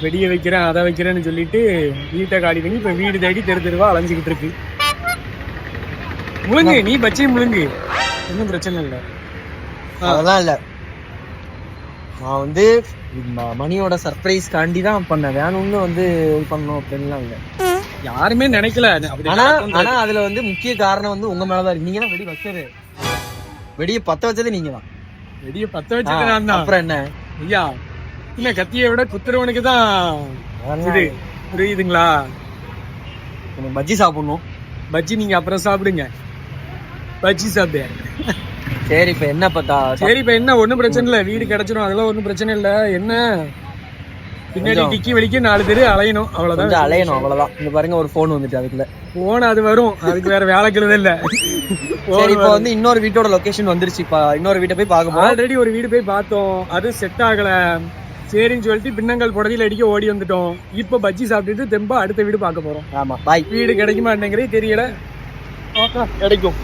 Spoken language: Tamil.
வெடிய வைக்கிறேன் அதை வைக்கிறேன்னு சொல்லிட்டு வீட்டை காலி பண்ணி இப்ப வீடு தேடி தெரு தெருவா அலைஞ்சுக்கிட்டு இருக்கு. முழுங்கு, நீ பச்சையும் முழுங்கு, ஒன்றும் பிரச்சனை இல்லை. அதெல்லாம் இல்ல, நான் வந்து மணியோட சர்ப்ரைஸ் காண்டி தான் பண்ணேன், வேணும்னு வந்து இது பண்ணணும் அப்படின்லாம் இல்லை. யாருமே நினைக்கல. ஆனா அதுல வந்து முக்கிய காரணம் வந்து உங்க மேலதான் இருக்கு. நீங்க தான் வெடி வச்சது, வெடியை பத்த வச்சது நீங்க தான். வெடிய பத்த வச்சது நான் தான். அப்புறம் என்ன ஐயா, இல்ல கத்தியை விட குத்துறவனுக்கு தான் இது புரியுதுங்களா? பஜ்ஜி சாப்பிடணும். பஜ்ஜி நீங்க அப்புறம் சாப்பிடுங்க, பஜ்ஜி சாப்பிடு. சரி இப்ப என்ன பார்த்தா? சரி இப்ப என்ன, ஒன்னும் பிரச்சனை இல்ல, வீடு கிடைச்சிடும், அதெல்லாம் ஒன்னும் பிரச்சனை இல்ல. என்ன பின்னாடி டிக்கி வலிக்க 4 பேரு அலையணும், அவ்வளவுதான். அலையணும் அவ்வளவுதான். இங்க பாருங்க ஒரு போன் வந்துட்டு, அதுக்குள்ள போன அது வரும், அதுக்கு வேற வேலைக்கிறது இல்ல. சரி இப்ப வந்து இன்னொரு வீட்டோட லொகேஷன் வந்துருச்சு, இப்ப இன்னொரு வீட்டை போய் பார்க்க போறோம். ஆல்ரெடி ஒரு வீடு போய் பார்த்தோம், அது செட் ஆகல. சரின்னு சொல்லிட்டு பின்னங்கள் புடதியில் அடிக்க ஓடி வந்துட்டோம். இப்ப பஜ்ஜி சாப்பிட்டுட்டு தெம்பா அடுத்த வீடு பார்க்க போறோம். ஆமா பாய். வீடு கிடைக்குமா என்னங்கிறதே தெரியல, கிடைக்கும்.